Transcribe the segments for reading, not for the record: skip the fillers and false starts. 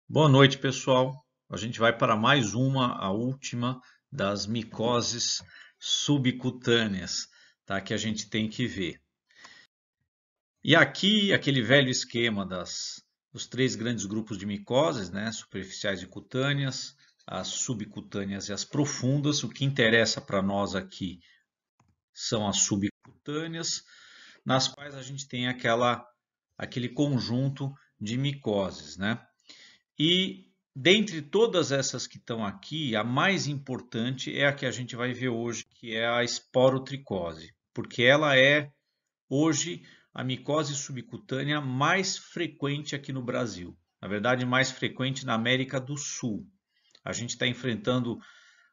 Boa noite, pessoal. A gente vai para mais uma, a última das micoses subcutâneas, tá? Que a gente tem que ver. E aqui, aquele velho esquema dos três grandes grupos de micoses, né? Superficiais e cutâneas, as subcutâneas e as profundas. O que interessa para nós aqui são as subcutâneas, nas quais a gente tem aquele conjunto de micoses, né? E dentre todas essas que estão aqui, a mais importante é a que a gente vai ver hoje, que é a esporotricose, porque ela é hoje a micose subcutânea mais frequente aqui no Brasil. Na verdade, mais frequente na América do Sul. A gente está enfrentando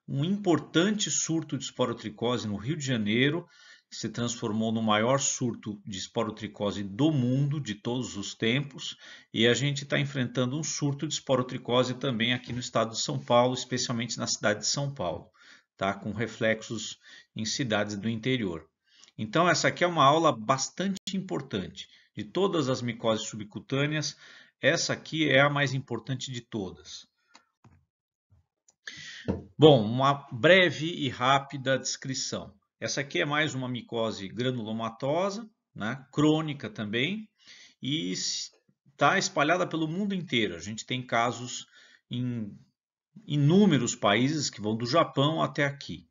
um importante surto de esporotricose no Rio de Janeiro, que se transformou no maior surto de esporotricose do mundo de todos os tempos, e a gente está enfrentando um surto de esporotricose também aqui no estado de São Paulo, especialmente na cidade de São Paulo, tá? Com reflexos em cidades do interior. Então, essa aqui é uma aula bastante importante. De todas as micoses subcutâneas, essa aqui é a mais importante de todas. Bom, uma breve e rápida descrição. Essa aqui é mais uma micose granulomatosa, né, crônica também, e está espalhada pelo mundo inteiro. A gente tem casos em inúmeros países que vão do Japão até aqui.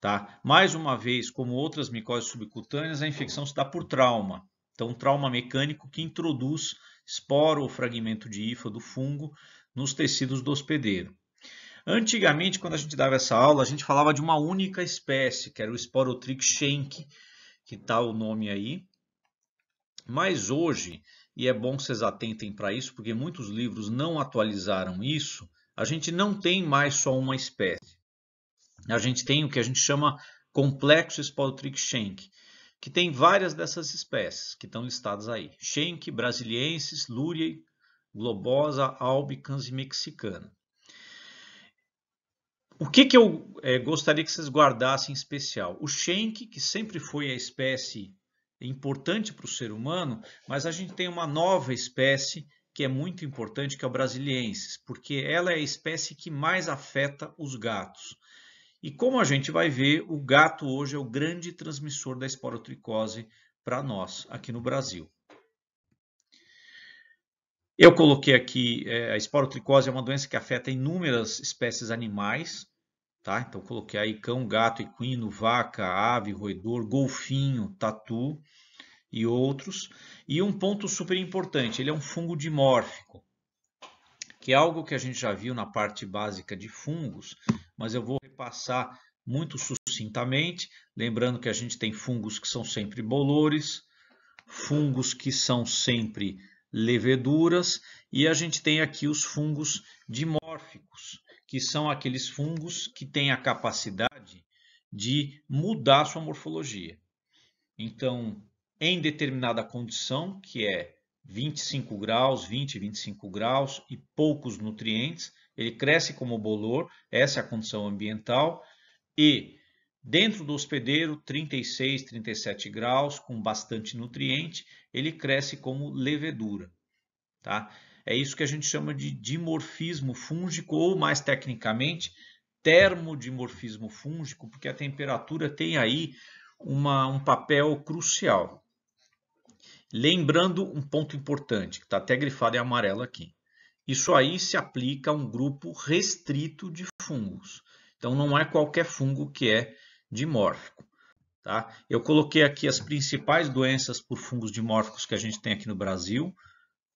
Tá? Mais uma vez, como outras micoses subcutâneas, a infecção se dá por trauma. Então, trauma mecânico que introduz esporo ou fragmento de hifa do fungo nos tecidos do hospedeiro. Antigamente, quando a gente dava essa aula, a gente falava de uma única espécie, que era o Sporotrix schenck, que está o nome aí. Mas hoje, e é bom que vocês atentem para isso, porque muitos livros não atualizaram isso, a gente não tem mais só uma espécie. A gente tem o que a gente chama complexo Sporotrix schenck, que tem várias dessas espécies que estão listadas aí. Schenck, brasiliensis, Luria, globosa, albicans e mexicana. O que eu gostaria que vocês guardassem em especial? O Schenck, que sempre foi a espécie importante para o ser humano, mas a gente tem uma nova espécie que é muito importante, que é o brasiliensis, porque ela é a espécie que mais afeta os gatos. E como a gente vai ver, o gato hoje é o grande transmissor da esporotricose para nós, aqui no Brasil. Eu coloquei aqui, a esporotricose é uma doença que afeta inúmeras espécies animais, tá? Então coloquei aí cão, gato, equino, vaca, ave, roedor, golfinho, tatu e outros. E um ponto super importante, ele é um fungo dimórfico, que é algo que a gente já viu na parte básica de fungos, mas eu vou repassar muito sucintamente, lembrando que a gente tem fungos que são sempre bolores, fungos que são sempre leveduras, e a gente tem aqui os fungos dimórficos, que são aqueles fungos que têm a capacidade de mudar sua morfologia. Então, em determinada condição, que é 25 graus, 20, 25 graus e poucos nutrientes, ele cresce como bolor, essa é a condição ambiental, e dentro do hospedeiro, 36, 37 graus, com bastante nutriente, ele cresce como levedura. Tá? É isso que a gente chama de dimorfismo fúngico, ou mais tecnicamente, termodimorfismo fúngico, porque a temperatura tem aí um papel crucial. Lembrando um ponto importante, que está até grifado em amarelo aqui. Isso aí se aplica a um grupo restrito de fungos. Então, não é qualquer fungo que é dimórfico. Tá? Eu coloquei aqui as principais doenças por fungos dimórficos que a gente tem aqui no Brasil.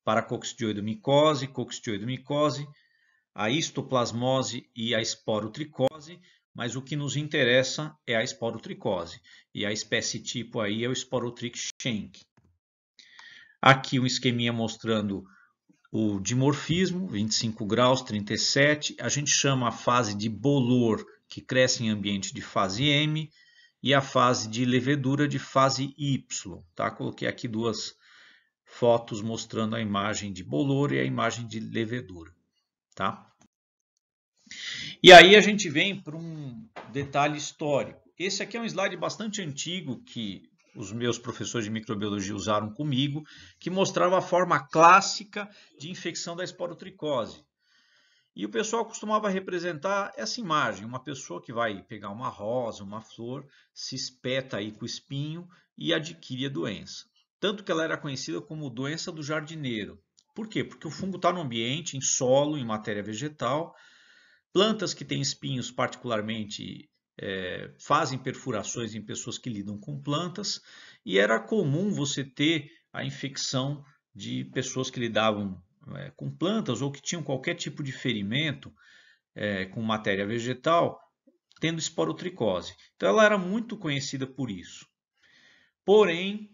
Paracoccidioidomicose, coccidioidomicose, a histoplasmose e a esporotricose, mas o que nos interessa é a esporotricose. E a espécie tipo aí é o Sporotrix schenck. Aqui um esqueminha mostrando o dimorfismo, 25 graus, 37. A gente chama a fase de bolor, que cresce em ambiente de fase M, e a fase de levedura de fase Y. Tá? Coloquei aqui duas fotos mostrando a imagem de bolor e a imagem de levedura. Tá? E aí a gente vem para um detalhe histórico. Esse aqui é um slide bastante antigo que os meus professores de microbiologia usaram comigo, que mostrava a forma clássica de infecção da esporotricose. E o pessoal costumava representar essa imagem, uma pessoa que vai pegar uma rosa, uma flor, se espeta aí com o espinho e adquire a doença. Tanto que ela era conhecida como doença do jardineiro. Por quê? Porque o fungo está no ambiente, em solo, em matéria vegetal. Plantas que têm espinhos, particularmente, fazem perfurações em pessoas que lidam com plantas. E era comum você ter a infecção de pessoas que lidavam com plantas ou que tinham qualquer tipo de ferimento com matéria vegetal, tendo esporotricose. Então ela era muito conhecida por isso. Porém,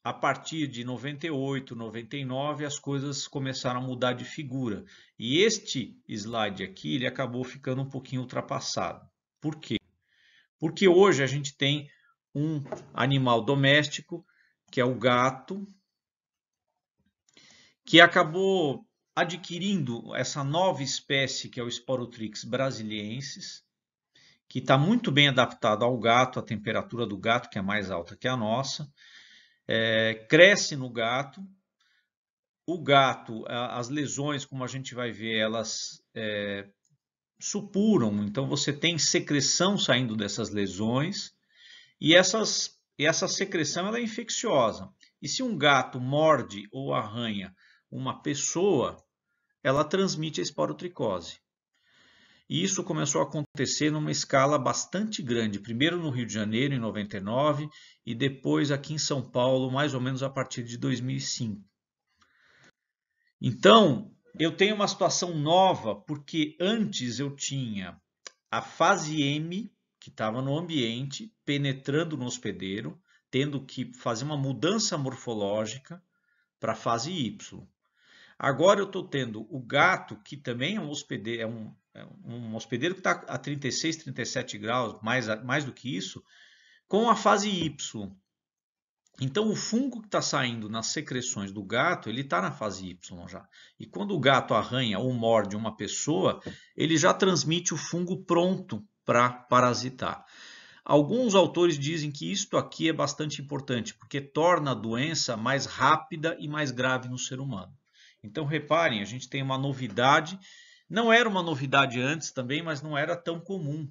a partir de 98, 99, as coisas começaram a mudar de figura. E este slide aqui, ele acabou ficando um pouquinho ultrapassado. Por quê? Porque hoje a gente tem um animal doméstico, que é o gato, que acabou adquirindo essa nova espécie, que é o Sporotrix brasiliensis, que está muito bem adaptado ao gato, à temperatura do gato, que é mais alta que a nossa, cresce no gato. O gato, as lesões, como a gente vai ver, elas supuram, então você tem secreção saindo dessas lesões, e essa secreção ela é infecciosa. E se um gato morde ou arranha uma pessoa, ela transmite a esporotricose. E isso começou a acontecer numa escala bastante grande, primeiro no Rio de Janeiro, em 99, e depois aqui em São Paulo, mais ou menos a partir de 2005. Então, eu tenho uma situação nova, porque antes eu tinha a fase M, que estava no ambiente, penetrando no hospedeiro, tendo que fazer uma mudança morfológica para a fase Y. Agora eu estou tendo o gato, que também é um hospedeiro, um hospedeiro que está a 36, 37 graus, mais do que isso, com a fase Y. Então o fungo que está saindo nas secreções do gato, ele está na fase Y já. E quando o gato arranha ou morde uma pessoa, ele já transmite o fungo pronto para parasitar. Alguns autores dizem que isto aqui é bastante importante, porque torna a doença mais rápida e mais grave no ser humano. Então reparem, a gente tem uma novidade, não era uma novidade antes também, mas não era tão comum.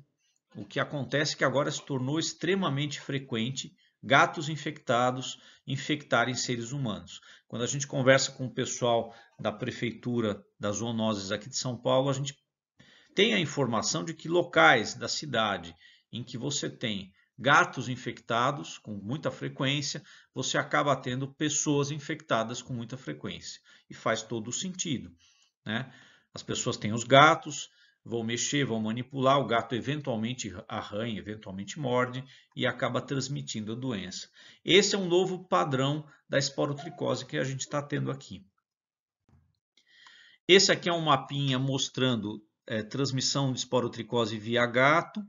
O que acontece é que agora se tornou extremamente frequente gatos infectados infectarem seres humanos. Quando a gente conversa com o pessoal da prefeitura das zoonoses aqui de São Paulo, a gente tem a informação de que locais da cidade em que você tem gatos infectados com muita frequência, você acaba tendo pessoas infectadas com muita frequência. E faz todo o sentido, né? As pessoas têm os gatos, vão mexer, vão manipular, o gato eventualmente arranha, eventualmente morde e acaba transmitindo a doença. Esse é um novo padrão da esporotricose que a gente está tendo aqui. Esse aqui é um mapinha mostrando transmissão de esporotricose via gato,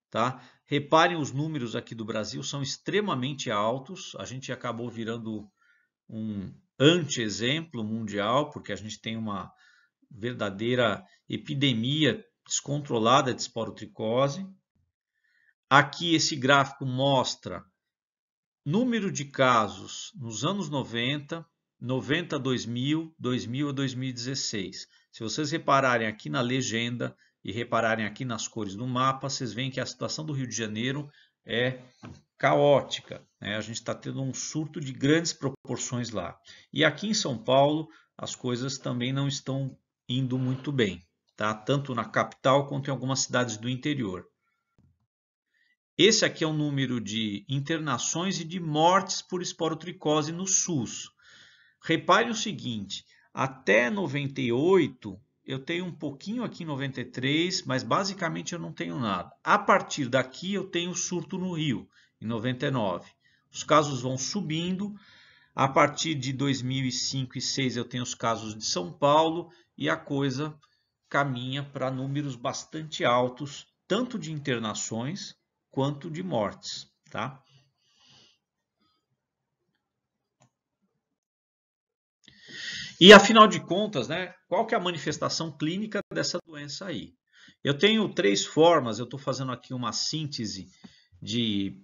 tá? Reparem os números aqui do Brasil, são extremamente altos. A gente acabou virando um anti-exemplo mundial, porque a gente tem uma verdadeira epidemia descontrolada de esporotricose. Aqui esse gráfico mostra número de casos nos anos 90, 90 a 2000, 2000 a 2016. Se vocês repararem aqui na legenda e repararem aqui nas cores do mapa, vocês veem que a situação do Rio de Janeiro é caótica, né? A gente está tendo um surto de grandes proporções lá. E aqui em São Paulo, as coisas também não estão indo muito bem, tá? Tanto na capital quanto em algumas cidades do interior. Esse aqui é o número de internações e de mortes por esporotricose no SUS. Repare o seguinte, até 98 eu tenho um pouquinho aqui em 93, mas basicamente eu não tenho nada. A partir daqui eu tenho surto no Rio, em 99. Os casos vão subindo. A partir de 2005 e 2006 eu tenho os casos de São Paulo e a coisa caminha para números bastante altos, tanto de internações quanto de mortes, tá? E afinal de contas, né, qual que é a manifestação clínica dessa doença aí? Eu tenho três formas, eu estou fazendo aqui uma síntese de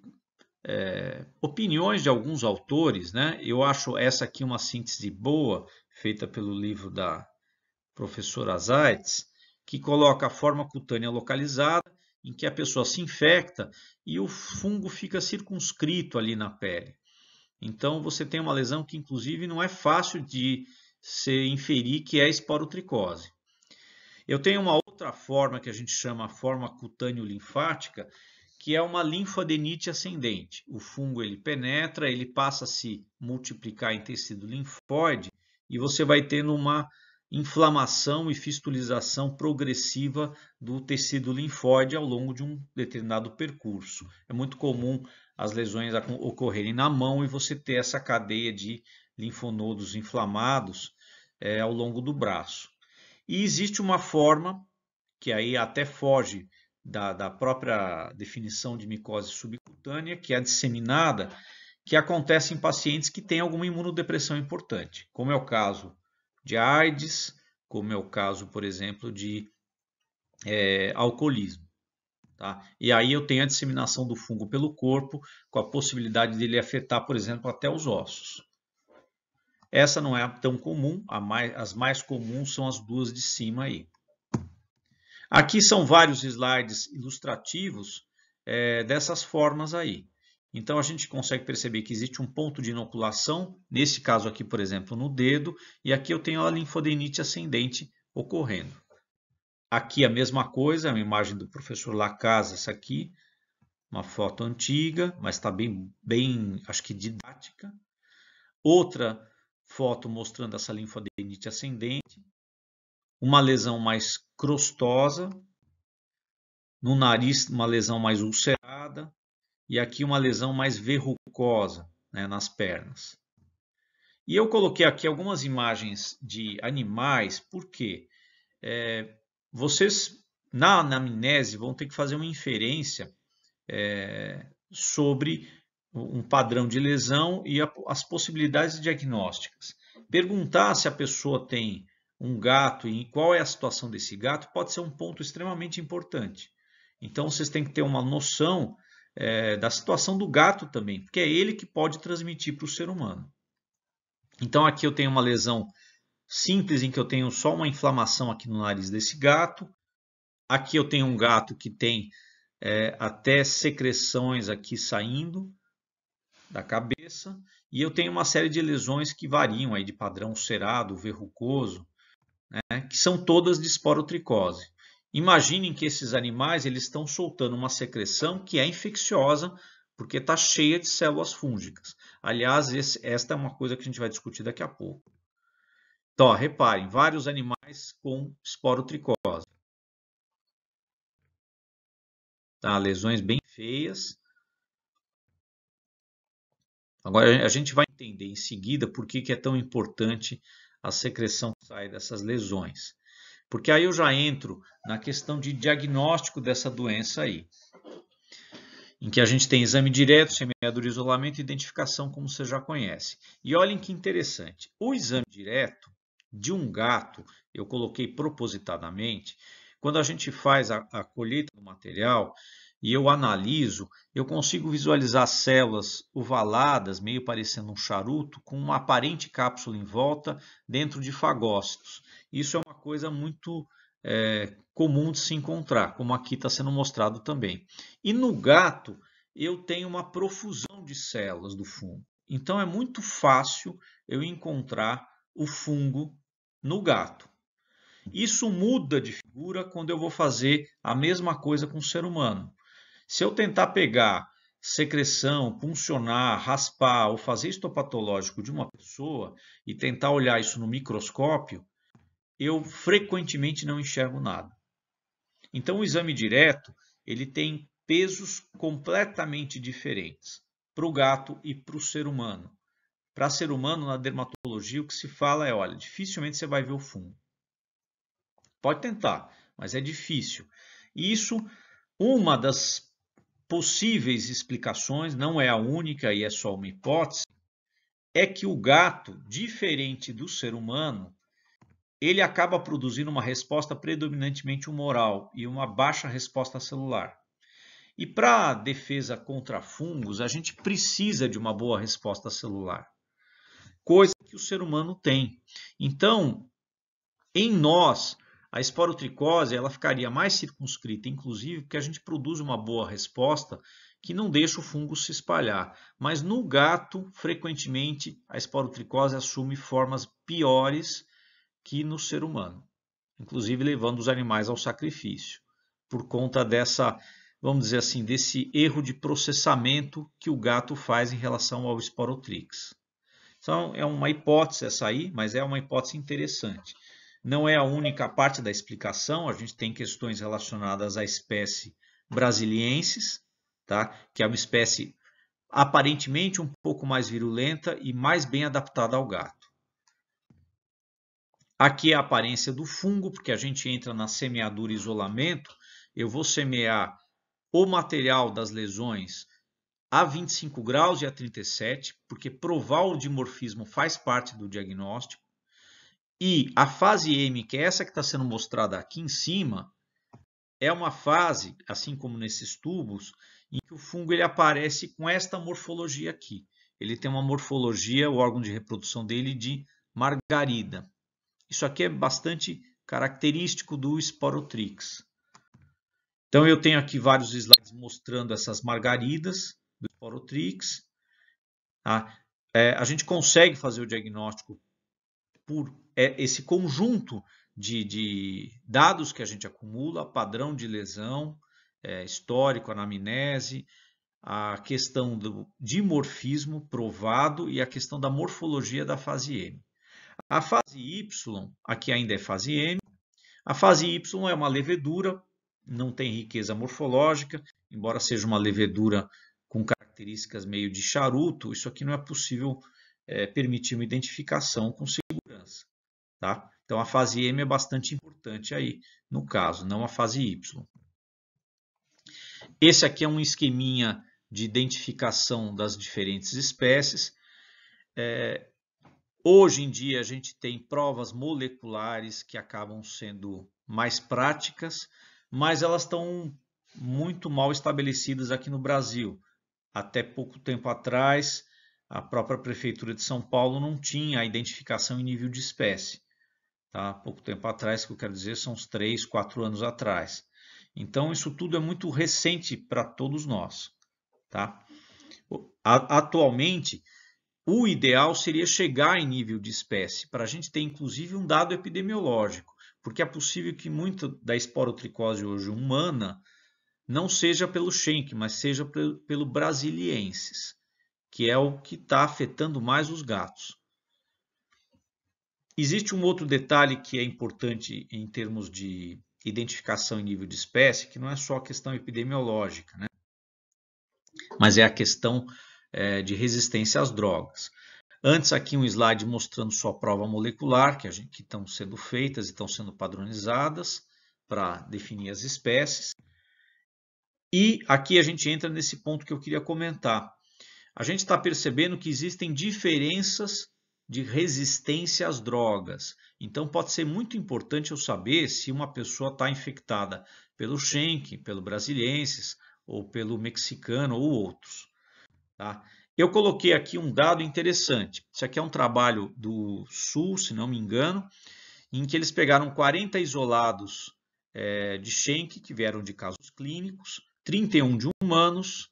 opiniões de alguns autores, né? Eu acho essa aqui uma síntese boa, feita pelo livro da professora Zaitz, que coloca a forma cutânea localizada, em que a pessoa se infecta e o fungo fica circunscrito ali na pele. Então você tem uma lesão que inclusive não é fácil de se inferir que é esporotricose. Eu tenho uma outra forma que a gente chama forma cutâneo-linfática, que é uma linfadenite ascendente. O fungo ele penetra, ele passa a se multiplicar em tecido linfóide e você vai tendo uma inflamação e fistulização progressiva do tecido linfóide ao longo de um determinado percurso. É muito comum as lesões ocorrerem na mão e você ter essa cadeia de linfonodos inflamados ao longo do braço. E existe uma forma, que aí até foge da própria definição de micose subcutânea, que é a disseminada, que acontece em pacientes que têm alguma imunodepressão importante, como é o caso de AIDS, como é o caso, por exemplo, de alcoolismo. Tá? E aí eu tenho a disseminação do fungo pelo corpo, com a possibilidade dele afetar, por exemplo, até os ossos. Essa não é tão comum, as mais comuns são as duas de cima aí. Aqui são vários slides ilustrativos dessas formas aí. Então a gente consegue perceber que existe um ponto de inoculação, nesse caso aqui, por exemplo, no dedo, e aqui eu tenho a linfodenite ascendente ocorrendo. Aqui a mesma coisa, a imagem do professor Lacasa, essa aqui, uma foto antiga, mas está bem, acho que didática. Outra foto mostrando essa linfodenite ascendente, uma lesão mais crostosa, no nariz uma lesão mais ulcerada e aqui uma lesão mais verrucosa, né, nas pernas. E eu coloquei aqui algumas imagens de animais, porque vocês na anamnese vão ter que fazer uma inferência sobre um padrão de lesão e as possibilidades diagnósticas. Perguntar se a pessoa tem um gato e qual é a situação desse gato pode ser um ponto extremamente importante. Então vocês têm que ter uma noção da situação do gato também, porque é ele que pode transmitir para o ser humano. Então aqui eu tenho uma lesão simples em que eu tenho só uma inflamação aqui no nariz desse gato. Aqui eu tenho um gato que tem até secreções aqui saindo da cabeça. E eu tenho uma série de lesões que variam aí de padrão ulcerado, verrucoso, né, que são todas de esporotricose. Imaginem que esses animais eles estão soltando uma secreção que é infecciosa porque está cheia de células fúngicas. Aliás, esta é uma coisa que a gente vai discutir daqui a pouco. Então, ó, reparem, vários animais com esporotricose. Tá? Lesões bem feias. Agora a gente vai entender em seguida por que é tão importante a secreção que sai dessas lesões. Porque aí eu já entro na questão de diagnóstico dessa doença aí. Em que a gente tem exame direto, semeadura, isolamento e identificação, como você já conhece. E olhem que interessante. O exame direto de um gato, eu coloquei propositadamente, quando a gente faz a colheita do material e eu analiso, eu consigo visualizar células ovaladas, meio parecendo um charuto, com uma aparente cápsula em volta dentro de fagócitos. Isso é uma coisa muito comum de se encontrar, como aqui está sendo mostrado também. E no gato, eu tenho uma profusão de células do fungo. Então, é muito fácil eu encontrar o fungo no gato. Isso muda de figura quando eu vou fazer a mesma coisa com o ser humano. Se eu tentar pegar secreção, puncionar, raspar ou fazer histopatológico de uma pessoa e tentar olhar isso no microscópio, eu frequentemente não enxergo nada. Então, o exame direto ele tem pesos completamente diferentes para o gato e para o ser humano. Para ser humano, na dermatologia, o que se fala é, olha, dificilmente você vai ver o fungo. Pode tentar, mas é difícil. E isso, uma das possíveis explicações, não é a única e é só uma hipótese, é que o gato, diferente do ser humano, ele acaba produzindo uma resposta predominantemente humoral e uma baixa resposta celular. E para a defesa contra fungos, a gente precisa de uma boa resposta celular, coisa que o ser humano tem. Então, em nós, a esporotricose ela ficaria mais circunscrita, inclusive, porque a gente produz uma boa resposta que não deixa o fungo se espalhar. Mas no gato, frequentemente, a esporotricose assume formas piores que no ser humano, inclusive levando os animais ao sacrifício, por conta dessa, vamos dizer assim, desse erro de processamento que o gato faz em relação ao Sporotrix. Então, é uma hipótese essa aí, mas é uma hipótese interessante. Não é a única parte da explicação, a gente tem questões relacionadas à espécie brasiliensis, tá? Que é uma espécie aparentemente um pouco mais virulenta e mais bem adaptada ao gato. Aqui é a aparência do fungo, porque a gente entra na semeadura e isolamento. Eu vou semear o material das lesões a 25 graus e a 37, porque provar o dimorfismo faz parte do diagnóstico. E a fase M, que é essa que está sendo mostrada aqui em cima, é uma fase, assim como nesses tubos, em que o fungo ele aparece com esta morfologia aqui. Ele tem uma morfologia, o órgão de reprodução dele, de margarida. Isso aqui é bastante característico do Sporotrix. Então eu tenho aqui vários slides mostrando essas margaridas do Sporotrix. Tá? A gente consegue fazer o diagnóstico por esse conjunto de dados que a gente acumula, padrão de lesão, histórico, anamnese, a questão do dimorfismo provado e a questão da morfologia da fase M. A fase Y, aqui ainda é fase M. A fase Y é uma levedura, não tem riqueza morfológica, embora seja uma levedura com características meio de charuto, isso aqui não é possível permitir uma identificação com segurança. Tá? Então a fase M é bastante importante aí, no caso, não a fase Y. Esse aqui é um esqueminha de identificação das diferentes espécies. Hoje em dia a gente tem provas moleculares que acabam sendo mais práticas, mas elas estão muito mal estabelecidas aqui no Brasil. Até pouco tempo atrás, a própria Prefeitura de São Paulo não tinha a identificação em nível de espécie. Tá? Pouco tempo atrás, que eu quero dizer, são uns 3, 4 anos atrás. Então, isso tudo é muito recente para todos nós. Tá? Atualmente, o ideal seria chegar em nível de espécie, para a gente ter inclusive um dado epidemiológico, porque é possível que muito da esporotricose hoje humana não seja pelo Schenck, mas seja pelo brasiliensis, que é o que está afetando mais os gatos. Existe um outro detalhe que é importante em termos de identificação em nível de espécie, que não é só a questão epidemiológica, né? Mas é a questão de resistência às drogas. Antes aqui um slide mostrando só a prova molecular, que estão sendo feitas e estão sendo padronizadas para definir as espécies. E aqui a gente entra nesse ponto que eu queria comentar. A gente está percebendo que existem diferenças de resistência às drogas. Então pode ser muito importante eu saber se uma pessoa está infectada pelo Schenck, pelo brasiliensis, ou pelo mexicano ou outros. Tá? Eu coloquei aqui um dado interessante. Isso aqui é um trabalho do Sul, se não me engano, em que eles pegaram 40 isolados de Schenck, que vieram de casos clínicos, 31 de humanos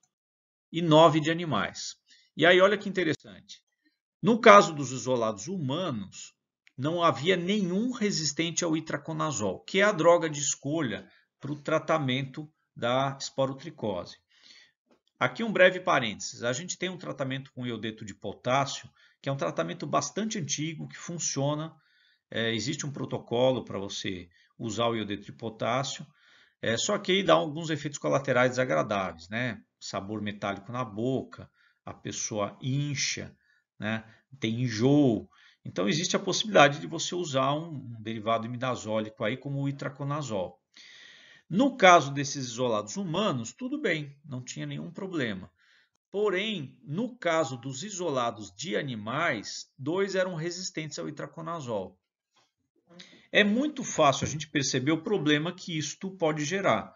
e 9 de animais. E aí, olha que interessante. No caso dos isolados humanos, não havia nenhum resistente ao itraconazol, que é a droga de escolha para o tratamento da esporotricose. Aqui um breve parênteses, a gente tem um tratamento com iodeto de potássio, que é um tratamento bastante antigo, que funciona, existe um protocolo para você usar o iodeto de potássio, só que aí dá alguns efeitos colaterais desagradáveis, né? Sabor metálico na boca, a pessoa incha, né? Tem enjoo. Então existe a possibilidade de você usar um derivado imidazólico aí como o itraconazol. No caso desses isolados humanos, tudo bem, não tinha nenhum problema. Porém, no caso dos isolados de animais, 2 eram resistentes ao itraconazol. É muito fácil a gente perceber o problema que isto pode gerar.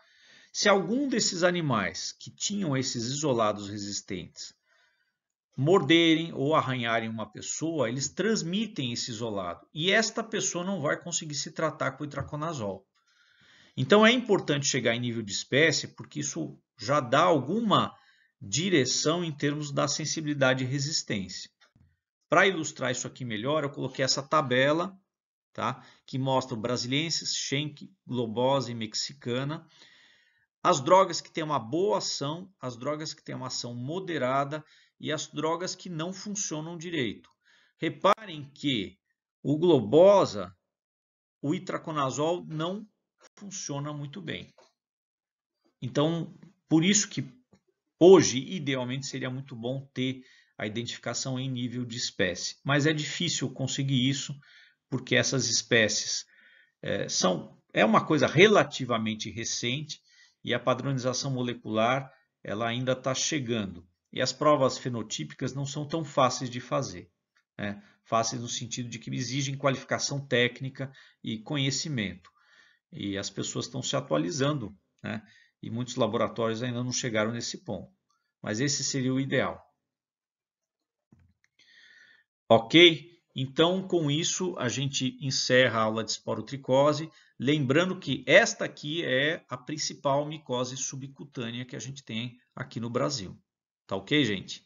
Se algum desses animais que tinham esses isolados resistentes morderem ou arranharem uma pessoa, eles transmitem esse isolado. E esta pessoa não vai conseguir se tratar com o itraconazol. Então é importante chegar em nível de espécie, porque isso já dá alguma direção em termos da sensibilidade e resistência. Para ilustrar isso aqui melhor, eu coloquei essa tabela, tá? Que mostra o brasiliensis, Schenck, globose e mexicana. As drogas que têm uma boa ação, as drogas que têm uma ação moderada e as drogas que não funcionam direito. Reparem que o globosa, o itraconazol não funciona muito bem. Então, por isso que hoje, idealmente, seria muito bom ter a identificação em nível de espécie. Mas é difícil conseguir isso, porque essas espécies é uma coisa relativamente recente e a padronização molecular ela ainda está chegando. E as provas fenotípicas não são tão fáceis de fazer. Né? Fáceis no sentido de que exigem qualificação técnica e conhecimento. E as pessoas estão se atualizando, né? E muitos laboratórios ainda não chegaram nesse ponto. Mas esse seria o ideal. Ok? Então, com isso, a gente encerra a aula de esporotricose. Lembrando que esta aqui é a principal micose subcutânea que a gente tem aqui no Brasil. Tá ok, gente?